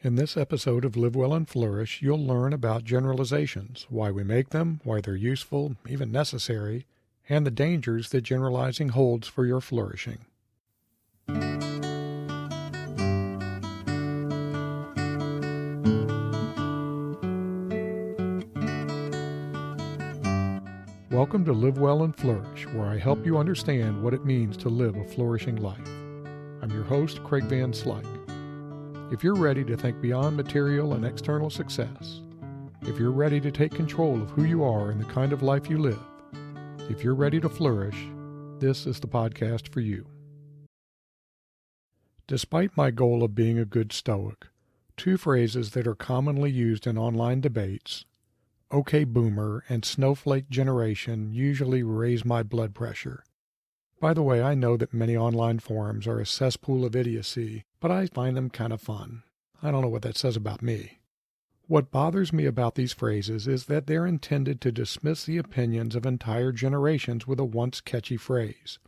In this episode of Live Well and Flourish, you'll learn about generalizations, why we make them, why they're useful, even necessary, and the dangers that generalizing holds for your flourishing. Welcome to Live Well and Flourish, where I help you understand what it means to live a flourishing life. I'm your host, Craig Van Slyke. If you're ready to think beyond material and external success, if you're ready to take control of who you are and the kind of life you live, if you're ready to flourish, this is the podcast for you. Despite my goal of being a good Stoic, two phrases that are commonly used in online debates, "Okay Boomer" and "Snowflake Generation," usually raise my blood pressure. By the way, I know that many online forums are a cesspool of idiocy, but I find them kind of fun. I don't know what that says about me. What bothers me about these phrases is that they're intended to dismiss the opinions of entire generations with a once catchy phrase.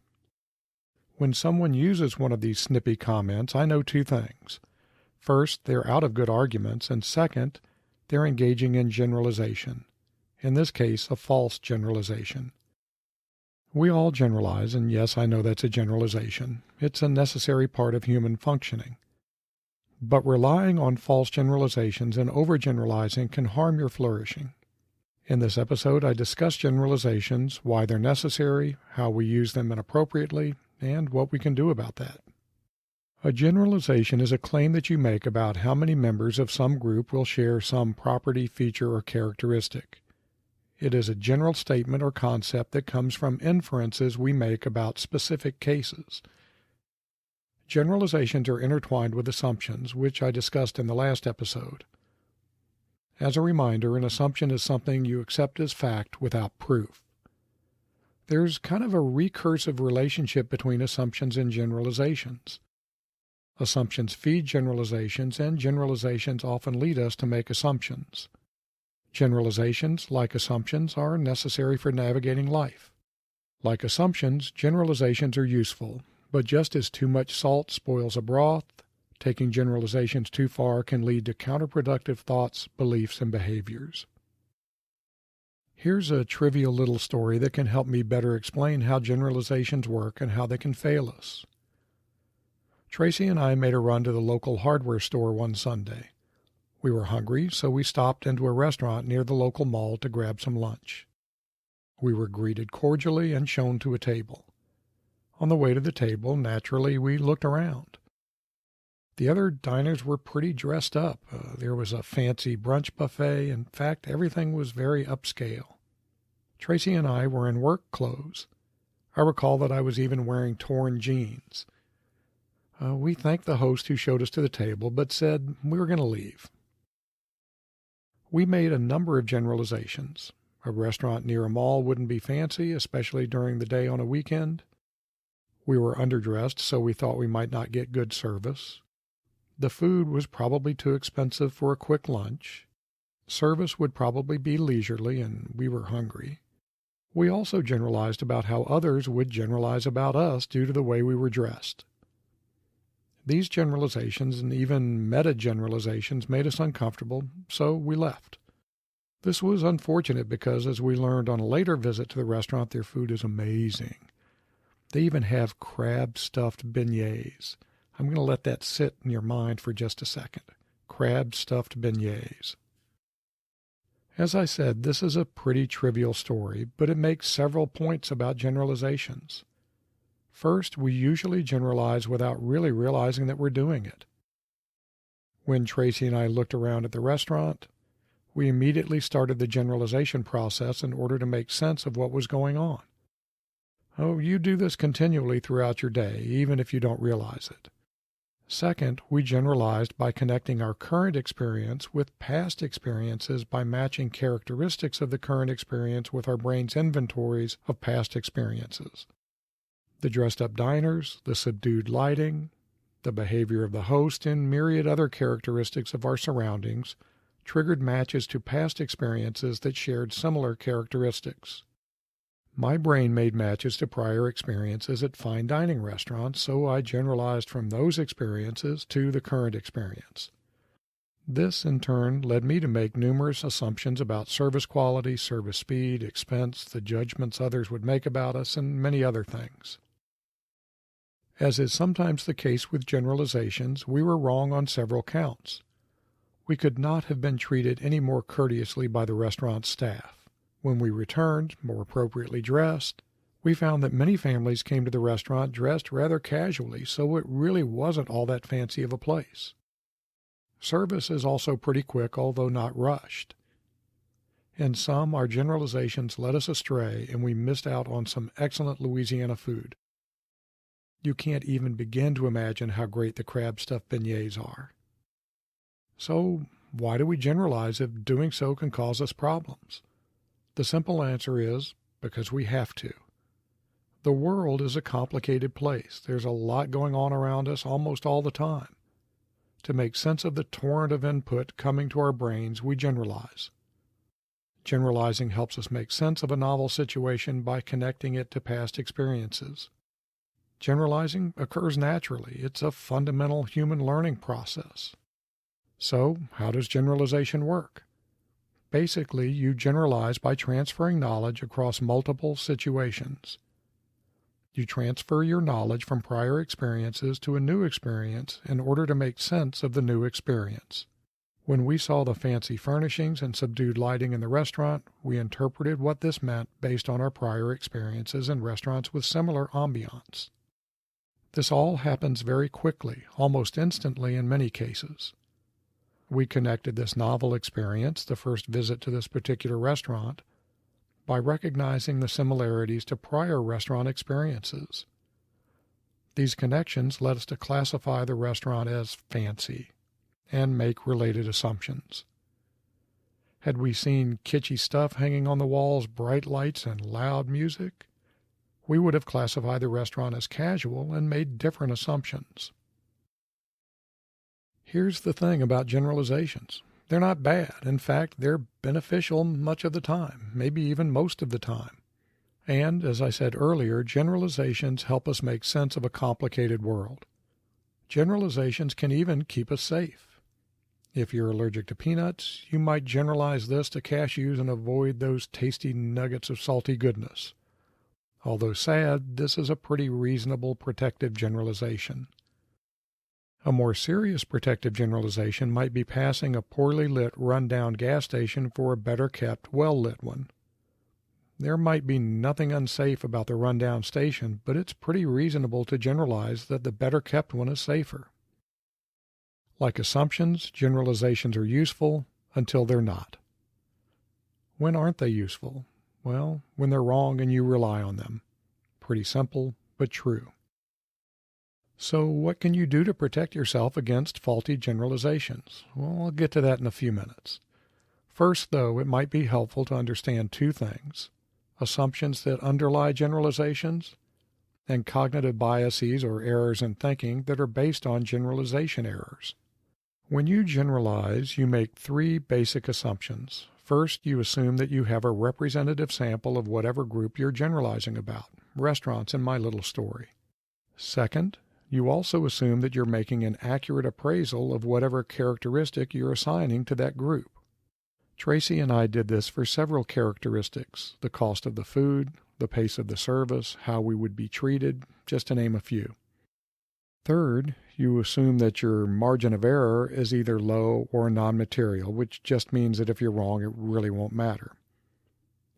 When someone uses one of these snippy comments, I know two things. First, they're out of good arguments, and second, they're engaging in generalization. In this case, a false generalization. We all generalize, and yes, I know that's a generalization. It's a necessary part of human functioning. But relying on false generalizations and overgeneralizing can harm your flourishing. In this episode, I discuss generalizations, why they're necessary, how we use them inappropriately, and what we can do about that. A generalization is a claim that you make about how many members of some group will share some property, feature, or characteristic. It is a general statement or concept that comes from inferences we make about specific cases. Generalizations are intertwined with assumptions, which I discussed in the last episode. As a reminder, an assumption is something you accept as fact without proof. There's kind of a recursive relationship between assumptions and generalizations. Assumptions feed generalizations, and generalizations often lead us to make assumptions. Generalizations, like assumptions, are necessary for navigating life. Like assumptions, generalizations are useful, but just as too much salt spoils a broth, taking generalizations too far can lead to counterproductive thoughts, beliefs, and behaviors. Here's a trivial little story that can help me better explain how generalizations work and how they can fail us. Tracy and I made a run to the local hardware store one Sunday. We were hungry, so we stopped into a restaurant near the local mall to grab some lunch. We were greeted cordially and shown to a table. On the way to the table, naturally, we looked around. The other diners were pretty dressed up. There was a fancy brunch buffet. In fact, everything was very upscale. Tracy and I were in work clothes. I recall that I was even wearing torn jeans. We thanked the host who showed us to the table, but said we were going to leave. We made a number of generalizations. A restaurant near a mall wouldn't be fancy, especially during the day on a weekend. We were underdressed, so we thought we might not get good service. The food was probably too expensive for a quick lunch. Service would probably be leisurely, and we were hungry. We also generalized about how others would generalize about us due to the way we were dressed. These generalizations and even meta-generalizations made us uncomfortable, so we left. This was unfortunate because, as we learned on a later visit to the restaurant, their food is amazing. They even have crab-stuffed beignets. I'm going to let that sit in your mind for just a second. Crab-stuffed beignets. As I said, this is a pretty trivial story, but it makes several points about generalizations. First, we usually generalize without really realizing that we're doing it. When Tracy and I looked around at the restaurant, we immediately started the generalization process in order to make sense of what was going on. Oh, you do this continually throughout your day, even if you don't realize it. Second, we generalized by connecting our current experience with past experiences by matching characteristics of the current experience with our brain's inventories of past experiences. The dressed-up diners, the subdued lighting, the behavior of the host, and myriad other characteristics of our surroundings triggered matches to past experiences that shared similar characteristics. My brain made matches to prior experiences at fine dining restaurants, so I generalized from those experiences to the current experience. This, in turn, led me to make numerous assumptions about service quality, service speed, expense, the judgments others would make about us, and many other things. As is sometimes the case with generalizations, we were wrong on several counts. We could not have been treated any more courteously by the restaurant staff. When we returned, more appropriately dressed, we found that many families came to the restaurant dressed rather casually, so it really wasn't all that fancy of a place. Service is also pretty quick, although not rushed. In some, our generalizations led us astray, and we missed out on some excellent Louisiana food. You can't even begin to imagine how great the crab stuffed beignets are. So, why do we generalize if doing so can cause us problems? The simple answer is because we have to. The world is a complicated place. There's a lot going on around us almost all the time. To make sense of the torrent of input coming to our brains, we generalize. Generalizing helps us make sense of a novel situation by connecting it to past experiences. Generalizing occurs naturally. It's a fundamental human learning process. So, how does generalization work? Basically, you generalize by transferring knowledge across multiple situations. You transfer your knowledge from prior experiences to a new experience in order to make sense of the new experience. When we saw the fancy furnishings and subdued lighting in the restaurant, we interpreted what this meant based on our prior experiences in restaurants with similar ambiance. This all happens very quickly, almost instantly in many cases. We connected this novel experience, the first visit to this particular restaurant, by recognizing the similarities to prior restaurant experiences. These connections led us to classify the restaurant as fancy and make related assumptions. Had we seen kitschy stuff hanging on the walls, bright lights, and loud music, we would have classified the restaurant as casual and made different assumptions. Here's the thing about generalizations. They're not bad. In fact, they're beneficial much of the time, maybe even most of the time. And, as I said earlier, generalizations help us make sense of a complicated world. Generalizations can even keep us safe. If you're allergic to peanuts, you might generalize this to cashews and avoid those tasty nuggets of salty goodness. Although sad, this is a pretty reasonable protective generalization. A more serious protective generalization might be passing a poorly lit, run-down gas station for a better-kept, well-lit one. There might be nothing unsafe about the run-down station, but it's pretty reasonable to generalize that the better-kept one is safer. Like assumptions, generalizations are useful until they're not. When aren't they useful? Well, when they're wrong and you rely on them. Pretty simple, but true. So what can you do to protect yourself against faulty generalizations? Well, I'll get to that in a few minutes. First, though, it might be helpful to understand two things: assumptions that underlie generalizations, and cognitive biases or errors in thinking that are based on generalization errors. When you generalize, you make three basic assumptions. First, you assume that you have a representative sample of whatever group you're generalizing about, restaurants in my little story. Second, you also assume that you're making an accurate appraisal of whatever characteristic you're assigning to that group. Tracy and I did this for several characteristics: the cost of the food, the pace of the service, how we would be treated, just to name a few. Third, you assume that your margin of error is either low or non-material, which just means that if you're wrong, it really won't matter.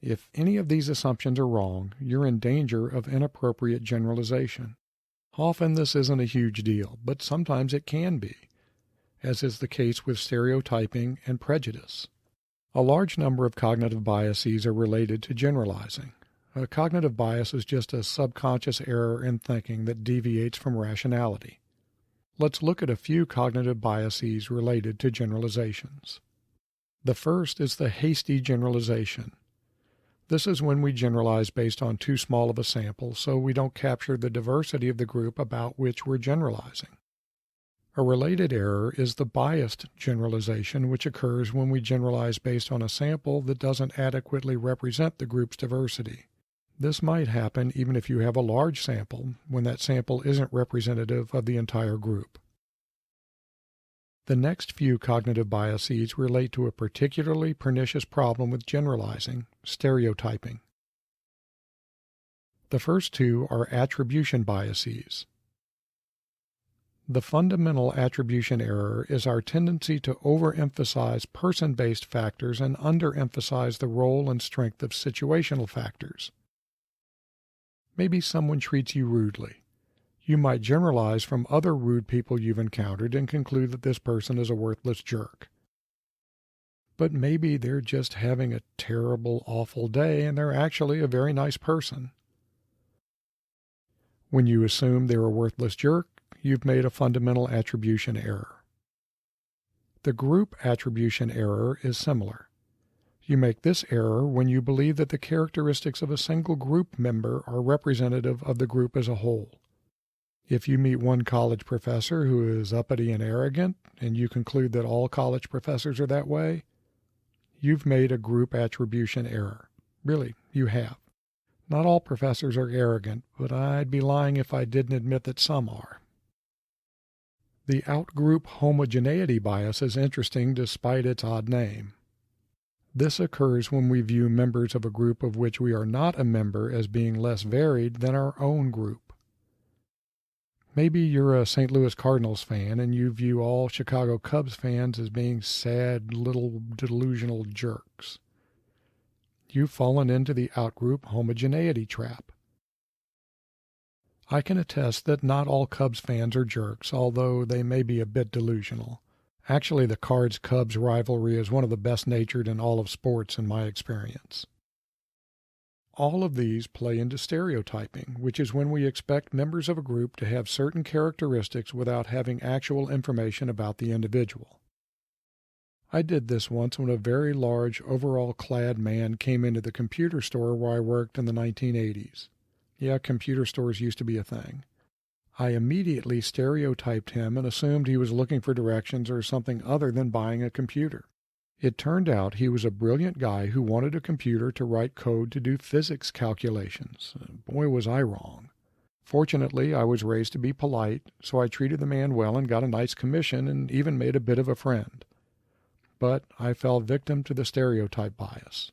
If any of these assumptions are wrong, you're in danger of inappropriate generalization. Often this isn't a huge deal, but sometimes it can be, as is the case with stereotyping and prejudice. A large number of cognitive biases are related to generalizing. A cognitive bias is just a subconscious error in thinking that deviates from rationality. Let's look at a few cognitive biases related to generalizations. The first is the hasty generalization. This is when we generalize based on too small of a sample, so we don't capture the diversity of the group about which we're generalizing. A related error is the biased generalization, which occurs when we generalize based on a sample that doesn't adequately represent the group's diversity. This might happen even if you have a large sample, when that sample isn't representative of the entire group. The next few cognitive biases relate to a particularly pernicious problem with generalizing, stereotyping. The first two are attribution biases. The fundamental attribution error is our tendency to overemphasize person-based factors and underemphasize the role and strength of situational factors. Maybe someone treats you rudely. You might generalize from other rude people you've encountered and conclude that this person is a worthless jerk. But maybe they're just having a terrible, awful day and they're actually a very nice person. When you assume they're a worthless jerk, you've made a fundamental attribution error. The group attribution error is similar. You make this error when you believe that the characteristics of a single group member are representative of the group as a whole. If you meet one college professor who is uppity and arrogant, and you conclude that all college professors are that way, you've made a group attribution error. Really, you have. Not all professors are arrogant, but I'd be lying if I didn't admit that some are. The outgroup homogeneity bias is interesting despite its odd name. This occurs when we view members of a group of which we are not a member as being less varied than our own group. Maybe you're a St. Louis Cardinals fan and you view all Chicago Cubs fans as being sad, little delusional jerks. You've fallen into the outgroup homogeneity trap. I can attest that not all Cubs fans are jerks, although they may be a bit delusional. Actually, the Cards-Cubs rivalry is one of the best-natured in all of sports in my experience. All of these play into stereotyping, which is when we expect members of a group to have certain characteristics without having actual information about the individual. I did this once when a very large, overall-clad man came into the computer store where I worked in the 1980s. Yeah, computer stores used to be a thing. I immediately stereotyped him and assumed he was looking for directions or something other than buying a computer. It turned out he was a brilliant guy who wanted a computer to write code to do physics calculations. Boy, was I wrong. Fortunately, I was raised to be polite, so I treated the man well and got a nice commission and even made a bit of a friend. But I fell victim to the stereotype bias.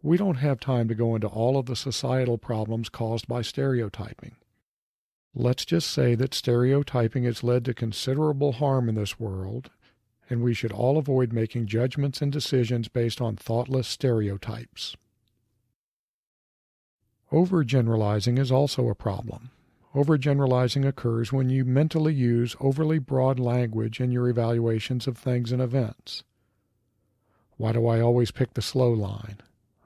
We don't have time to go into all of the societal problems caused by stereotyping. Let's just say that stereotyping has led to considerable harm in this world, and we should all avoid making judgments and decisions based on thoughtless stereotypes. Overgeneralizing is also a problem. Overgeneralizing occurs when you mentally use overly broad language in your evaluations of things and events. Why do I always pick the slow line?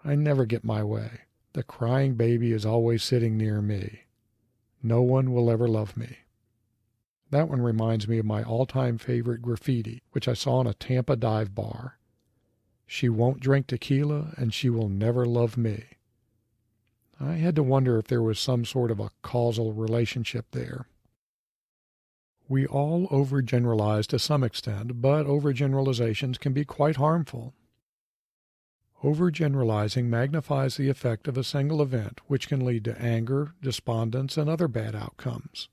I never get my way. The crying baby is always sitting near me. No one will ever love me. That one reminds me of my all-time favorite graffiti, which I saw in a Tampa dive bar. She won't drink tequila, and she will never love me. I had to wonder if there was some sort of a causal relationship there. We all overgeneralize to some extent, but overgeneralizations can be quite harmful. Overgeneralizing magnifies the effect of a single event, which can lead to anger, despondence, and other bad outcomes.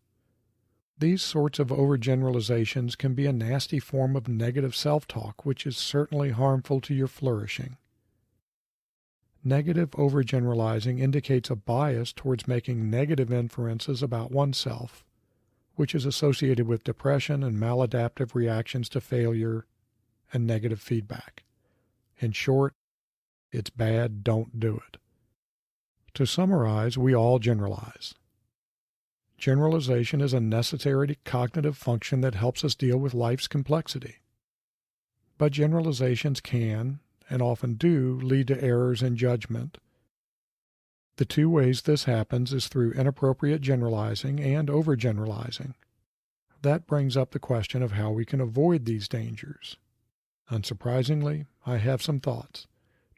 These sorts of overgeneralizations can be a nasty form of negative self-talk, which is certainly harmful to your flourishing. Negative overgeneralizing indicates a bias towards making negative inferences about oneself, which is associated with depression and maladaptive reactions to failure and negative feedback. In short, it's bad, don't do it. To summarize, we all generalize. Generalization is a necessary cognitive function that helps us deal with life's complexity. But generalizations can, and often do, lead to errors in judgment. The two ways this happens is through inappropriate generalizing and overgeneralizing. That brings up the question of how we can avoid these dangers. Unsurprisingly, I have some thoughts.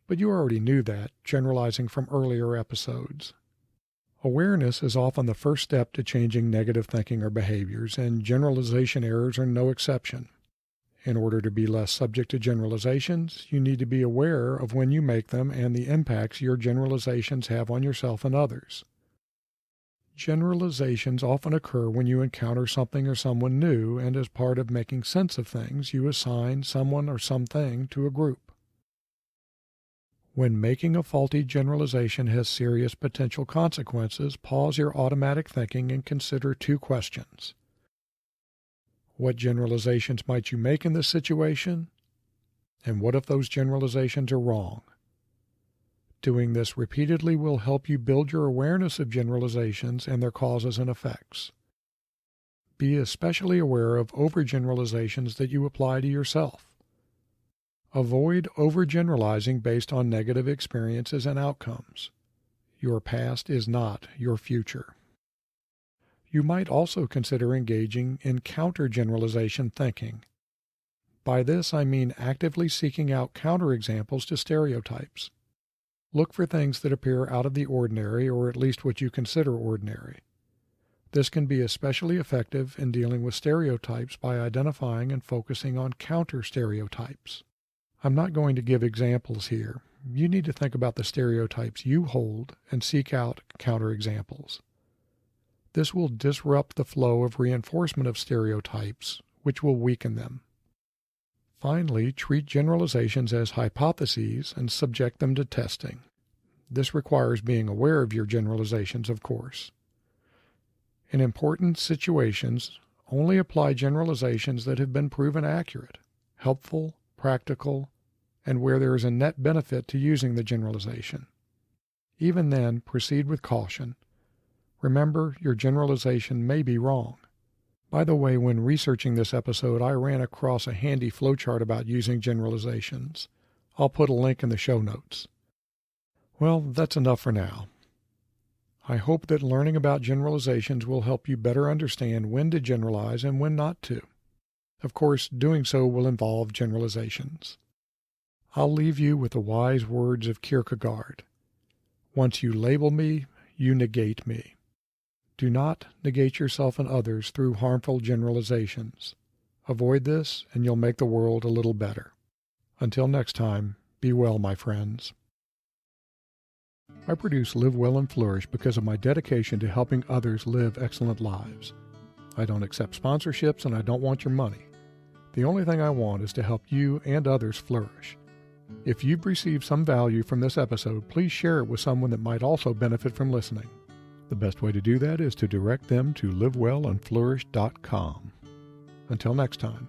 But you already knew that, generalizing from earlier episodes. Awareness is often the first step to changing negative thinking or behaviors, and generalization errors are no exception. In order to be less subject to generalizations, you need to be aware of when you make them and the impacts your generalizations have on yourself and others. Generalizations often occur when you encounter something or someone new, and as part of making sense of things, you assign someone or something to a group. When making a faulty generalization has serious potential consequences, pause your automatic thinking and consider two questions. What generalizations might you make in this situation? And what if those generalizations are wrong? Doing this repeatedly will help you build your awareness of generalizations and their causes and effects. Be especially aware of overgeneralizations that you apply to yourself. Avoid overgeneralizing based on negative experiences and outcomes. Your past is not your future. You might also consider engaging in counter-generalization thinking. By this I mean actively seeking out counterexamples to stereotypes. Look for things that appear out of the ordinary, or at least what you consider ordinary. This can be especially effective in dealing with stereotypes by identifying and focusing on counter-stereotypes. I'm not going to give examples here. You need to think about the stereotypes you hold and seek out counterexamples. This will disrupt the flow of reinforcement of stereotypes, which will weaken them. Finally, treat generalizations as hypotheses and subject them to testing. This requires being aware of your generalizations, of course. In important situations, only apply generalizations that have been proven accurate, helpful, practical, and where there is a net benefit to using the generalization. Even then, proceed with caution. Remember, your generalization may be wrong. By the way, when researching this episode, I ran across a handy flowchart about using generalizations. I'll put a link in the show notes. Well, that's enough for now. I hope that learning about generalizations will help you better understand when to generalize and when not to. Of course, doing so will involve generalizations. I'll leave you with the wise words of Kierkegaard. Once you label me, you negate me. Do not negate yourself and others through harmful generalizations. Avoid this, and you'll make the world a little better. Until next time, be well, my friends. I produce Live Well and Flourish because of my dedication to helping others live excellent lives. I don't accept sponsorships, and I don't want your money. The only thing I want is to help you and others flourish. If you've received some value from this episode, please share it with someone that might also benefit from listening. The best way to do that is to direct them to livewellandflourish.com. Until next time.